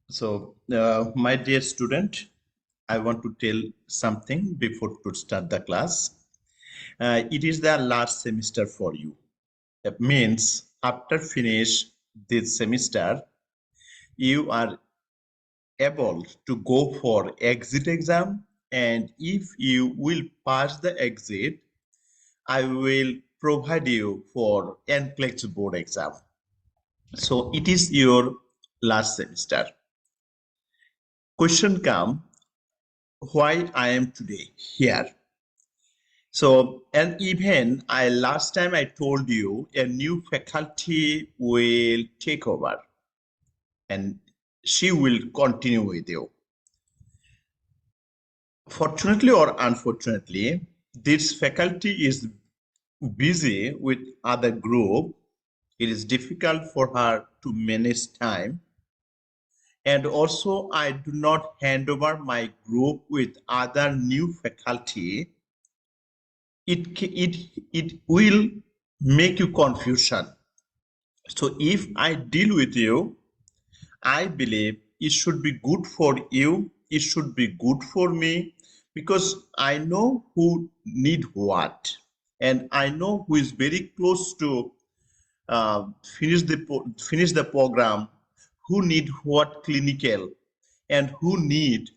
My dear student, I want to tell something before to start the class. It is the last semester for you. That means after finish this semester, you are able to go for exit exam, and if you will pass the exit, I will provide you for NCLEX board exam. So it is your last semester. Question come, why I am today here. So, and even last time I told you a new faculty will take over and she will continue with you. Fortunately or unfortunately, this faculty is busy with other group. It is difficult for her to manage time. And also I do not hand over my group with other new faculty. It will make you confusion. So if I deal with you, I believe it should be good for you. It should be good for me because I know who need what, and I know who is very close to finish the program, who need what clinical, and who need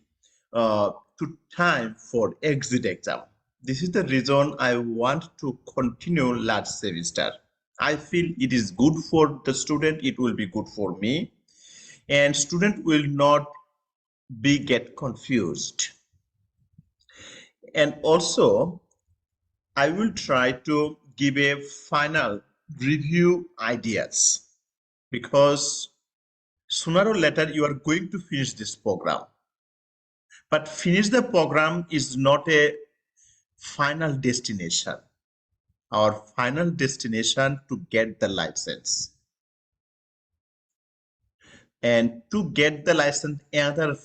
to time for exit exam. This is the reason I want to continue last semester. I feel it is good for the student, it will be good for me, and student will not be get confused. And also, I will try to give a final review ideas because sooner or later you are going to finish this program. But finish the program is not a final destination. Our final destination to get the license. And to get the license, another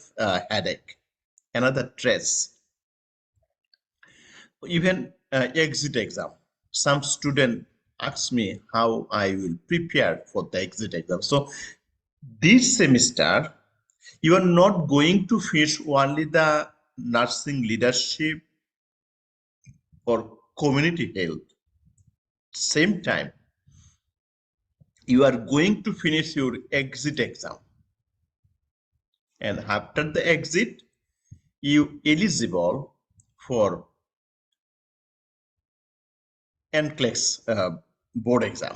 headache, another stress. Even exit exam. Some student ask me how I will prepare for the exit exam. So this semester, you are not going to finish only the nursing leadership or community health. Same time, you are going to finish your exit exam. And after the exit, you eligible for NCLEX board exam.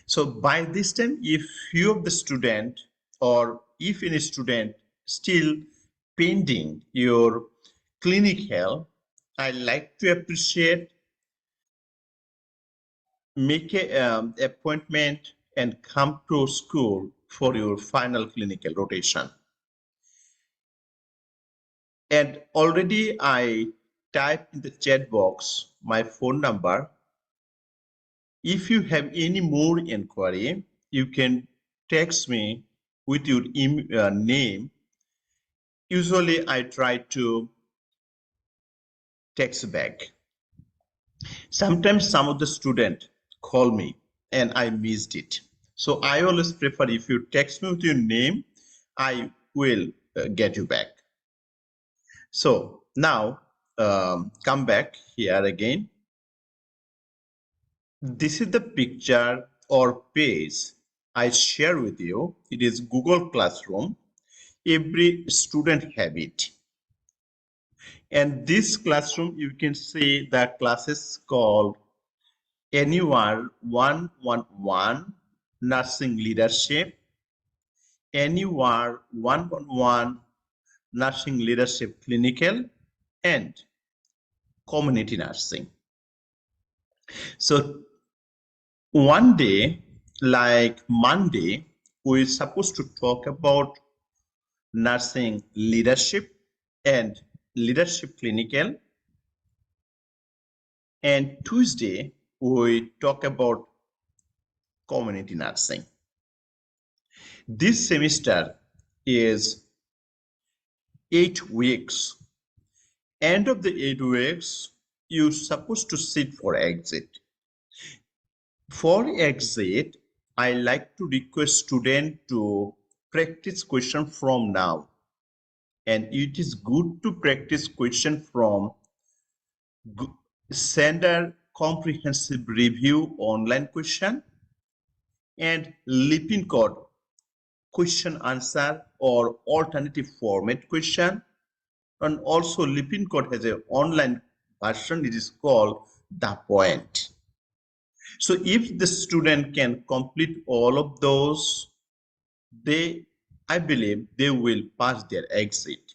So by this time, if few of the student or if any student still pending your clinical, I like to appreciate, make a appointment and come to school for your final clinical rotation. And already I typed in the chat box my phone number. If you have any more inquiry, you can text me with your name. Usually I try to text back. Sometimes some of the students call me and I missed it. So I always prefer if you text me with your name, I will get you back. So now come back here again. This is the picture or page I share with you. It is Google Classroom. Every student have it. And this classroom, you can see the classes called NUR 111 Nursing Leadership, NUR 111 Nursing Leadership Clinical, and Community Nursing. So one day, like Monday, we're supposed to talk about nursing leadership and leadership clinical. And Tuesday, we talk about community nursing. This semester is 8 weeks. End of the 8 weeks, you're supposed to sit for exit. For exit, I like to request student to practice question from now. And it is good to practice question from Standard Comprehensive Review online question and Lipin Code question answer or alternative format question. And also Lipin Code has an online version. It is called The Point. So if the student can complete all of those, I believe they will pass their exit.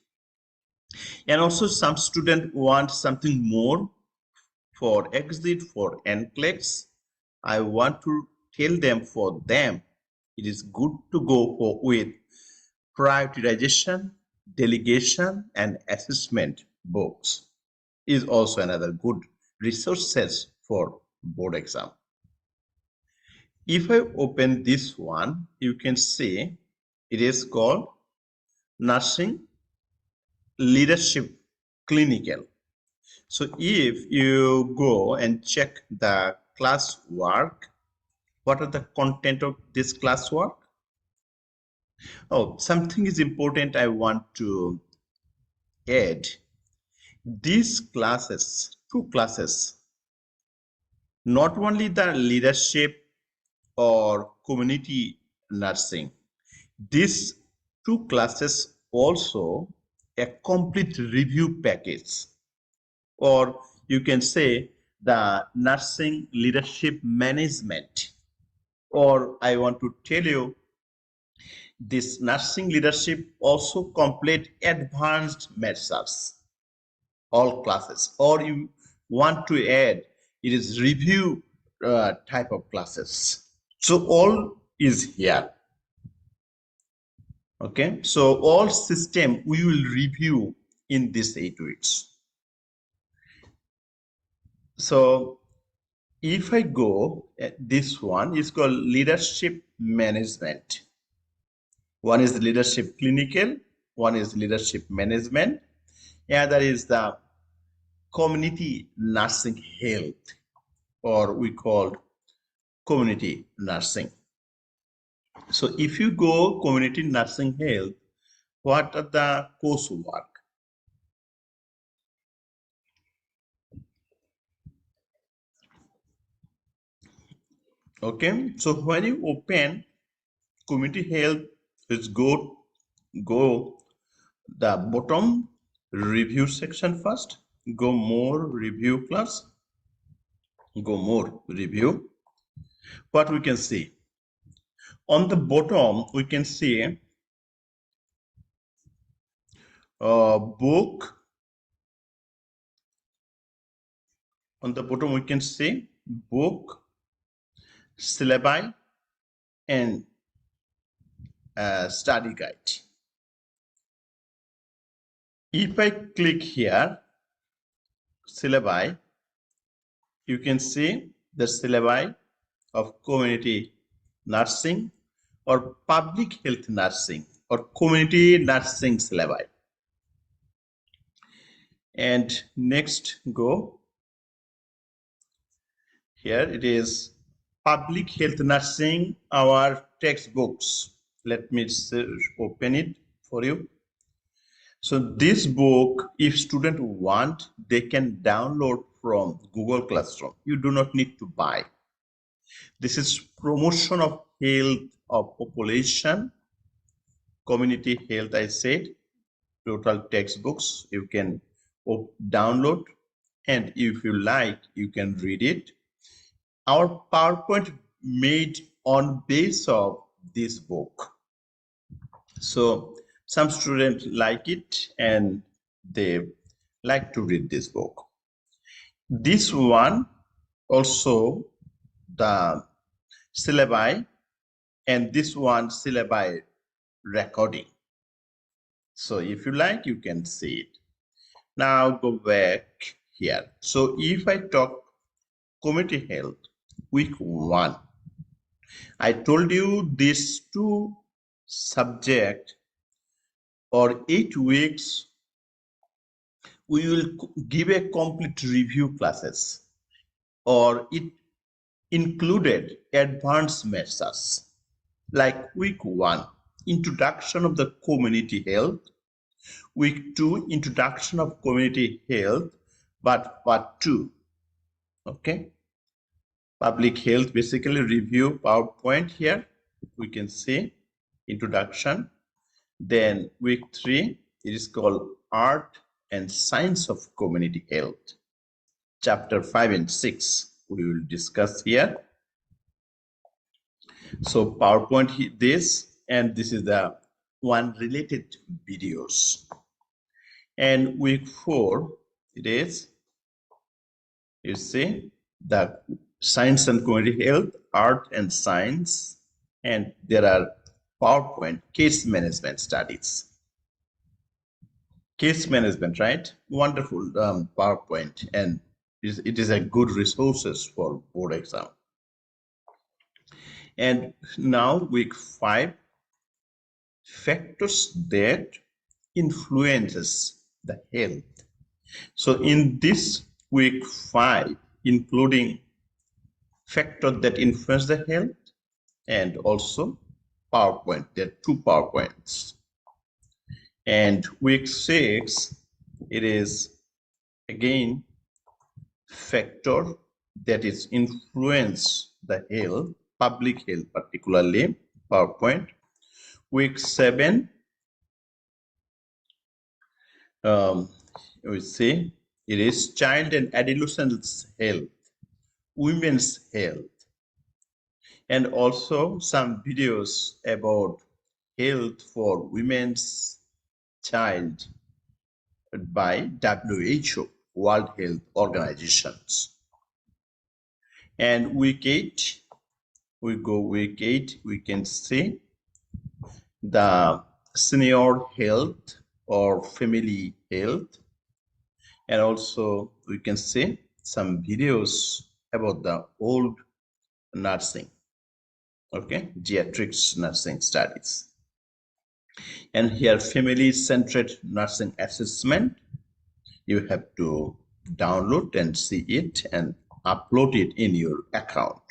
And also some students want something more for exit for NCLEX. I want to tell them, for them it is good to go with prioritization, delegation, and assessment books is also another good resources for board exam. If I open this one, you can see it is called Nursing Leadership Clinical. So if you go and check the classwork, what are the content of this classwork? Oh, something is important I want to add. These classes, two classes, not only the leadership or community nursing, these two classes also a complete review package, or you can say the nursing leadership management, or I want to tell you this nursing leadership also complete advanced measures, all classes, or you want to add it is review type of classes. So all is here. Okay, so all system we will review in this 8 weeks. So if I go at this one is called leadership management. One is the leadership clinical, one is leadership management, and that is the community nursing health, or we call community nursing. So if you go community nursing health, what are the coursework? Okay, so when you open community health, let's go the bottom review section first, go more review class, go more review. What we can see on the bottom, we can see book. On the bottom we can see book, syllabi, and study guide. If I click here syllabi, you can see the syllabi of community nursing or public health nursing or community nursing syllabi. And next go here, it is public health nursing, our textbooks. Let me open it for you. So this book, if student want, they can download from Google Classroom. You do not need to buy. This is promotion of health of population, community health, I said, total textbooks you can download, and if you like, you can read it. Our PowerPoint made on base of this book. So some students like it and they like to read this book. This one also the syllabi, and this one syllabi recording. So if you like, you can see it. Now go back here. So if I talk community health week 1, I told you these two subject or 8 weeks we will give a complete review classes, or it included advanced measures like week 1. introduction of the community health. Week 2, introduction of community health, but part 2. Okay. Public health, basically review PowerPoint here. We can see introduction. Then week 3, it is called Art and Science of Community Health. Chapter 5 and 6 we will discuss here. So PowerPoint this, and this is the one related videos. And week 4, it is, you see, the Science and Community Health, Art and Science, and there are PowerPoint case management studies. Case management, right? Wonderful PowerPoint, and it is a good resources for board exam. And now week 5, factors that influences the health. So in this week 5, including factors that influence the health and also PowerPoint, there are 2 PowerPoints. And week 6, it is again factor that is influence the health, public health particularly, PowerPoint. Week 7, we see it is child and adolescents health, women's health, and also some videos about health for women's child by WHO, World Health Organizations. And week 8, we go week 8, we can see the senior health or family health, and also we can see some videos about the old nursing, okay, geriatrics nursing studies. And here family-centered nursing assessment, you have to download and see it and upload it in your account.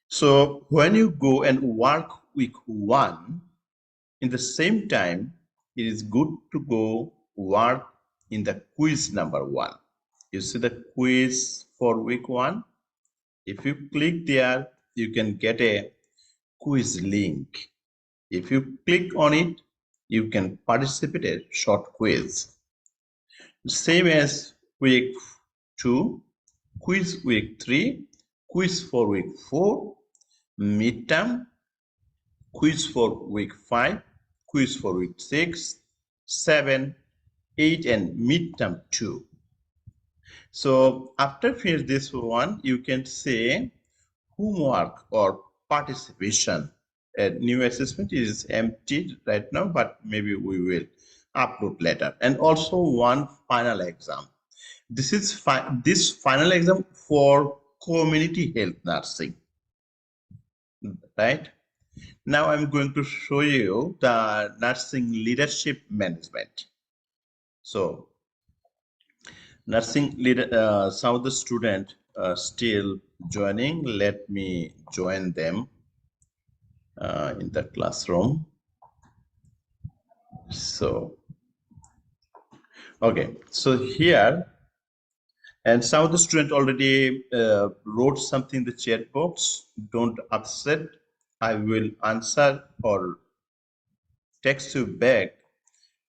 So when you go and work week 1, in the same time, it is good to go work in the quiz number 1. You see the quiz for week 1. If you click there, you can get a quiz link. If you click on it, you can participate in a short quiz. Same as week 2, quiz week 3, quiz for week 4, midterm, quiz for week 5, quiz for week 6, 7, 8, and midterm 2. So after finish this one, you can say homework or participation. A new assessment is empty right now, but maybe we will upload later. And also one final exam. This is this final exam for community health nursing, right? Now I'm going to show you the nursing leadership management. So nursing leader, some of the students still joining. Let me join them in the classroom. So, okay, so here, and some of the students already wrote something in the chat box. Don't upset. I will answer or text you back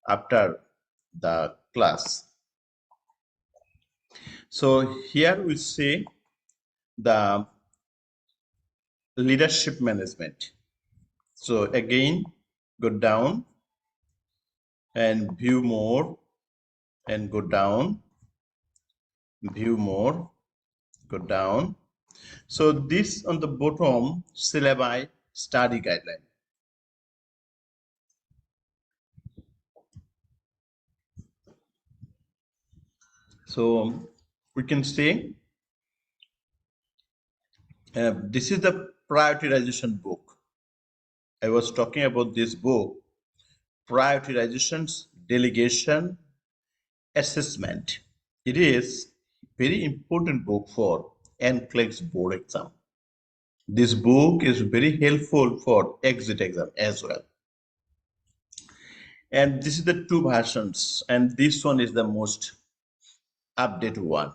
after the class. So here we see the leadership management. So again, go down and view more and go down, view more, go down. So this on the bottom, syllabi study guideline. So we can say this is the prioritization book. I was talking about this book, prioritizations, delegation, assessment. It is very important book for NCLEX board exam. This book is very helpful for exit exam as well. And this is the two versions, and this one is the most updated one.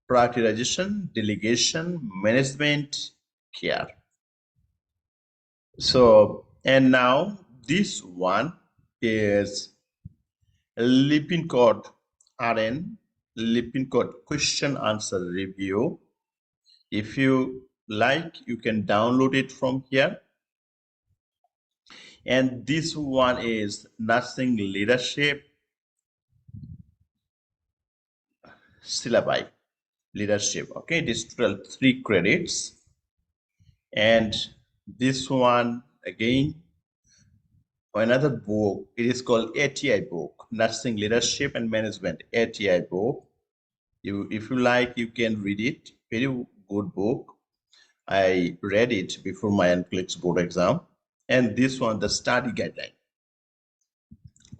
Prioritization, delegation, management, care. So, and now this one is Lippincott RN, Lippincott question answer review. If you like, you can download it from here. And this one is nursing leadership syllabi leadership. Okay, this total 3 credits. And this one again, another book, it is called ATI book, Nursing Leadership and Management, ATI book. If you like, you can read it. Very good book. I read it before my NCLEX board exam. And this one, the study guideline.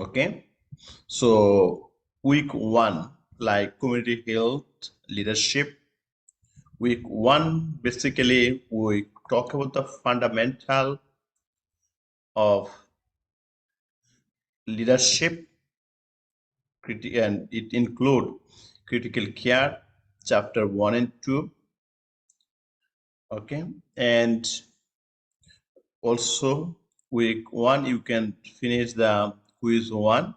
Okay, so week 1, like community health leadership. Week 1, basically we talk about the fundamental of leadership, and it include critical care, chapter 1 and 2. Okay, and also week 1 you can finish the quiz 1.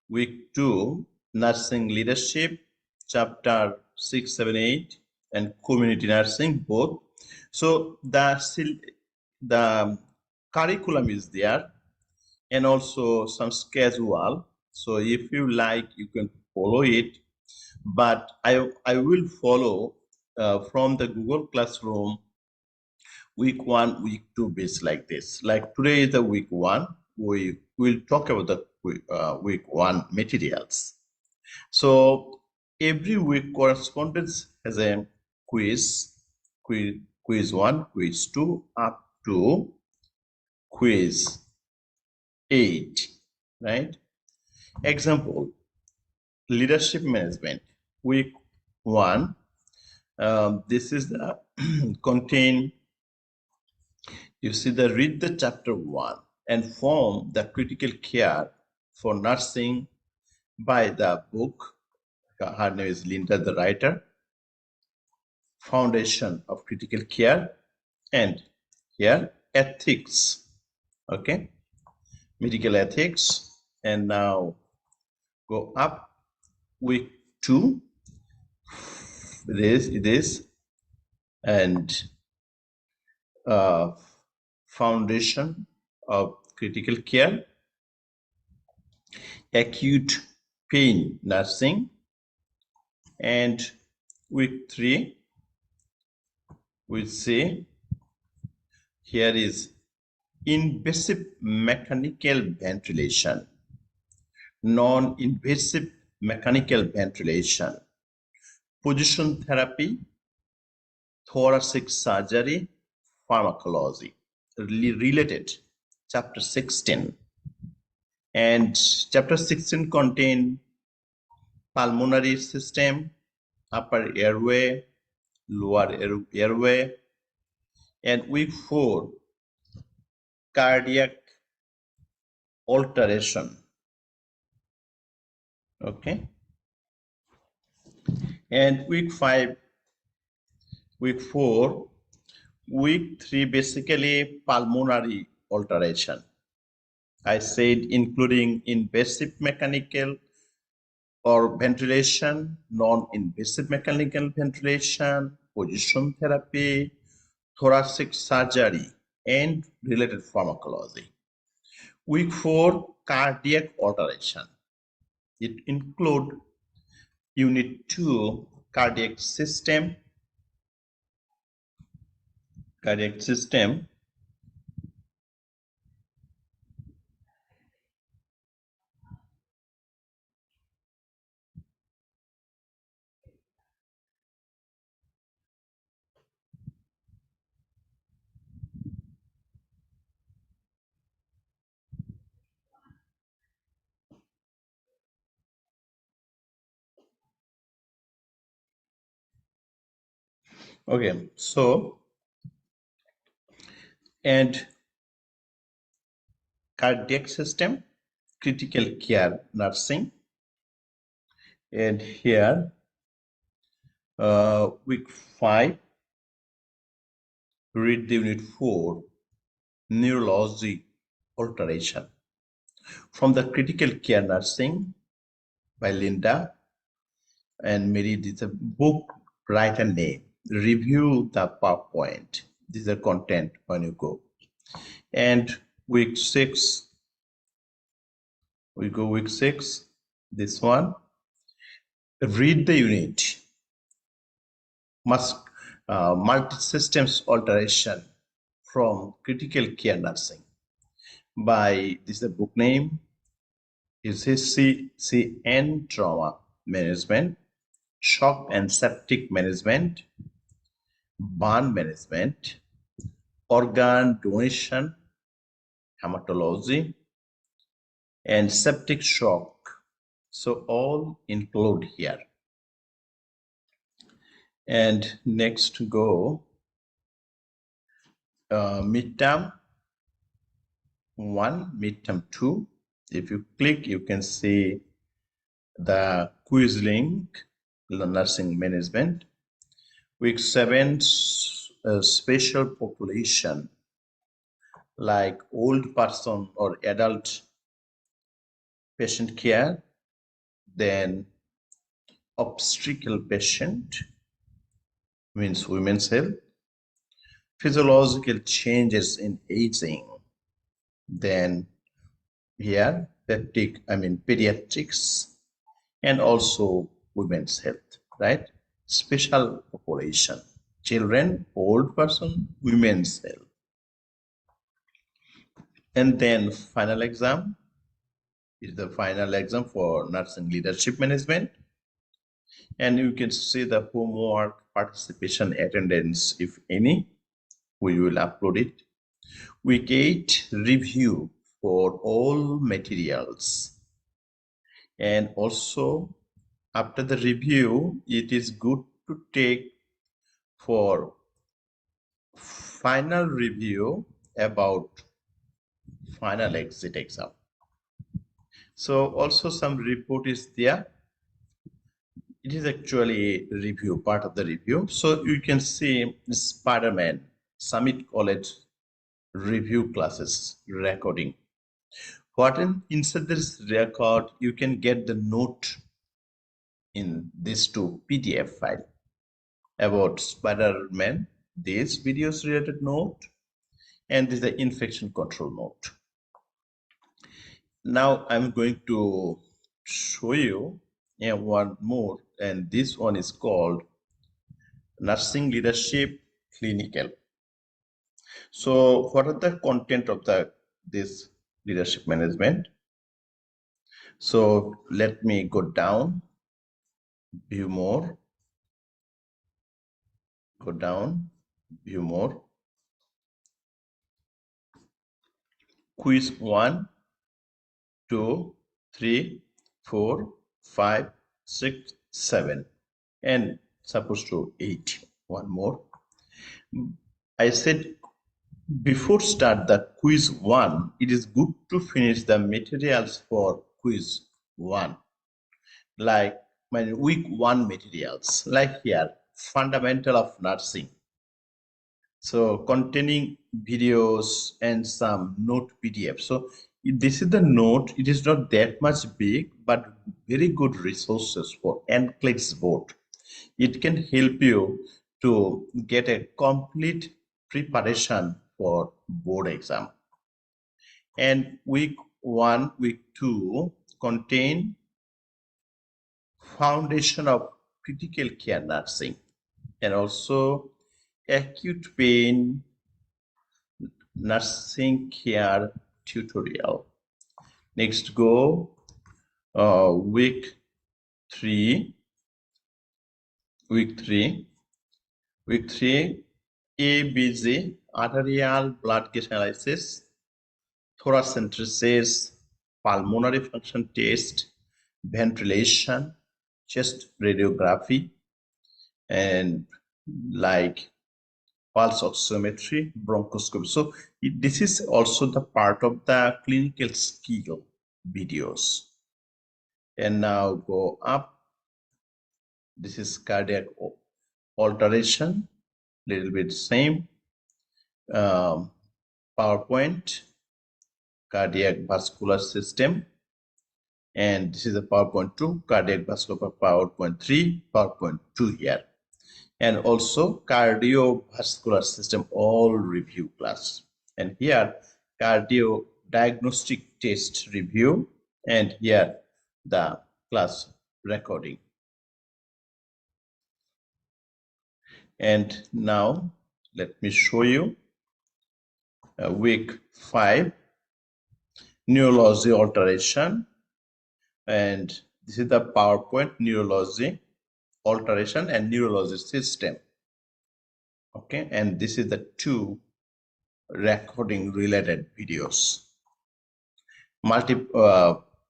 Week 2, nursing leadership, chapter 6, 7, 8, and community nursing both. So the curriculum is there, and also some schedule. So if you like, you can follow it. But I will follow from the Google Classroom week 1, week 2 bits like this. Like today is the week 1. We will talk about the week 1 materials. So every week correspondence has a quiz 1, quiz 2, up to quiz 8, right? Example, leadership management, week 1. This is the contain, you see the read the chapter 1 and form the critical care for nursing by the book. Her name is Linda, the writer. Foundation of critical care, and here ethics. Okay, medical ethics. And now go up week 2. It is and foundation of critical care, acute pain nursing. And week 3 we say here is invasive mechanical ventilation, non-invasive mechanical ventilation, position therapy, thoracic surgery, pharmacology, related, chapter 16. And chapter 16 contain pulmonary system, upper airway, lower airway. And week 4, cardiac alteration. Okay, and week 5, week 4, week 3 basically pulmonary alteration. I said including invasive mechanical or ventilation, non-invasive mechanical ventilation, position therapy, thoracic surgery, and related pharmacology. Week 4, cardiac alteration. It includes unit 2, cardiac system. Okay, so And cardiac system, critical care nursing. And here, week 5, read the unit 4, Neurology, Alteration. From the critical care nursing by Linda and Mary. This is a book, write a name, review the PowerPoint. This is the content when you go. And week 6, we go week 6, this one, read the unit, multi-systems alteration from critical care nursing by, this is the book name, is CCN trauma management, shock and septic management, burn management, organ donation, hematology, and septic shock. So all include here. And next go midterm 1, midterm 2. If you click, you can see the quiz link, nursing management. Week 7, special population like old person or adult patient care, then obstetrical patient, means women's health, physiological changes in aging, then here pediatrics, and also women's health, right? Special population, children, old person, women's health. And then final exam is the final exam for nursing leadership management. And you can see the homework, participation, attendance, if any, we will upload it. Week 8, review for all materials. And also, after the review, it is good to take for final review about final exit exam. So also some report is there. It is actually a review, part of the review. So you can see Spider-Man Summit College review classes recording. What inside this record, you can get the note in this 2 PDF file about Spider-Man, this videos related note, and this is the infection control note. Now I'm going to show you one more, and this one is called Nursing Leadership Clinical. So what are the content of this leadership management? So let me go down, view more, go down, view more. Quiz 1, 2, 3, 4, 5, 6, 7, and supposed to 8. One more. I said before start the quiz 1, it is good to finish the materials for quiz 1, like my week 1 materials, like here, fundamental of nursing. So containing videos and some note PDF. So this is the note. It is not that much big, but very good resources for NCLEX board. It can help you to get a complete preparation for board exam. And week 1, week 2 contain foundation of critical care nursing, and also acute pain nursing care tutorial. Next go week 3, ABG, arterial blood gas analysis, thoracentesis, pulmonary function test, ventilation, chest radiography, and like pulse oximetry, bronchoscopy. So this is also the part of the clinical skill videos. And now go up. This is cardiac alteration, little bit same. PowerPoint, cardiac vascular system, and this is a PowerPoint 2, cardiac vascular PowerPoint 3, PowerPoint 2 here, and also cardiovascular system all review class, and here cardio diagnostic test review, and here the class recording. And now let me show you week 5 neurology alteration, and this is the PowerPoint neurology alteration and neurology system. Okay, and this is the 2 recording related videos.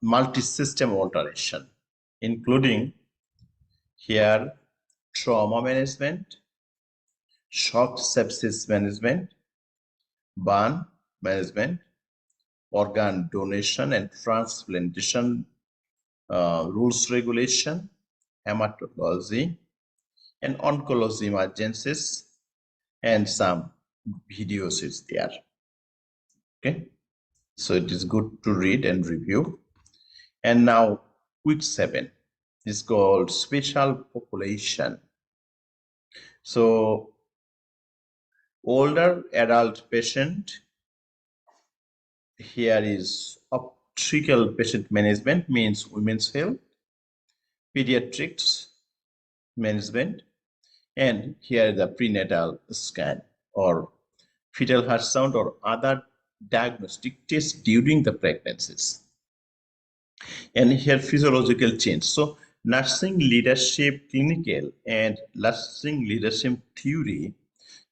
Multi-system alteration, including here trauma management, shock sepsis management, burn management, organ donation and transplantation rules regulation, hematology, and oncology emergencies, and some videos is there. Okay, so it is good to read and review. And now week 7 is called special population. So older adult patient, here is obstetrical patient management, means women's health, pediatrics management, and here the prenatal scan or fetal heart sound or other diagnostic tests during the pregnancies. And here physiological change. So nursing leadership clinical and nursing leadership theory,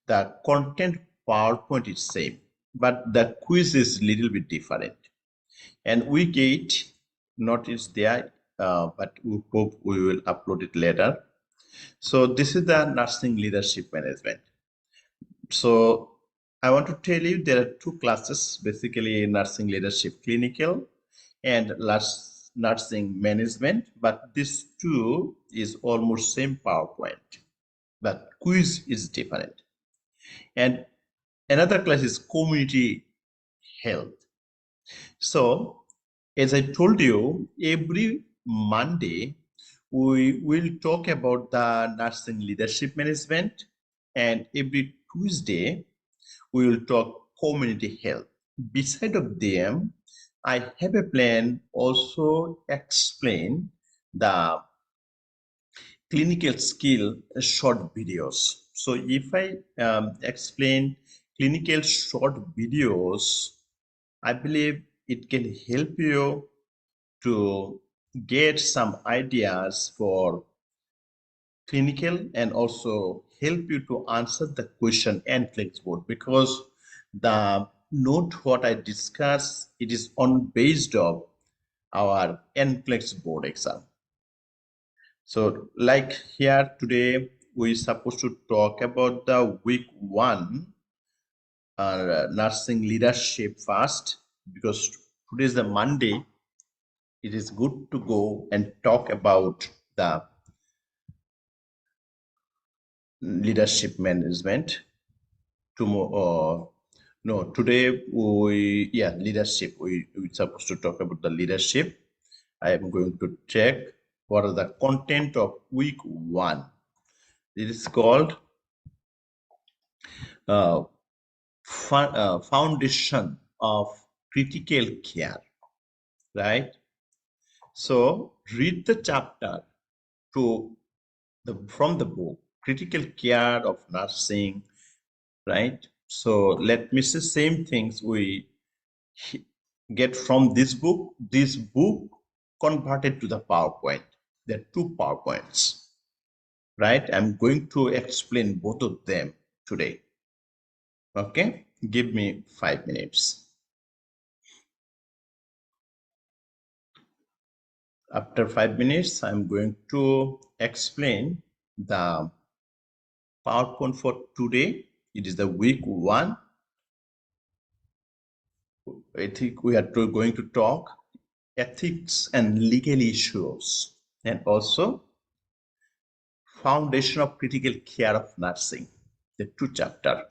the content PowerPoint is same, but the quiz is little bit different. And week 8 not is there, but we hope we will upload it later. So this is the nursing leadership management. So I want to tell you there are 2 classes, basically nursing leadership clinical and nursing management, but this 2 is almost same PowerPoint, but quiz is different. And another class is community health. So as I told you, every Monday we will talk about the nursing leadership management, and every Tuesday we will talk community health. Beside of them, I have a plan also explain the clinical skill short videos. So if I explain clinical short videos, I believe it can help you to get some ideas for clinical and also help you to answer the question NCLEX board, because the note what I discuss, it is on based of our NCLEX board exam. So like here today we supposed to talk about the week 1 nursing leadership first, because today is the Monday. It is good to go and talk about the leadership management. Tomorrow, no, today leadership. We're supposed to talk about the leadership. I am going to check what are the content of week 1. It is called foundation of critical care, right? So read the chapter from the book critical care of nursing, right? So let me say same things we get from this book converted to the PowerPoint. There are 2 PowerPoints, right? I'm going to explain both of them today. Okay, give me 5 minutes. After 5 minutes, I'm going to explain the PowerPoint for today It is the week 1. I think we are going to talk ethics and legal issues, and also foundation of critical care of nursing, the 2 chapter.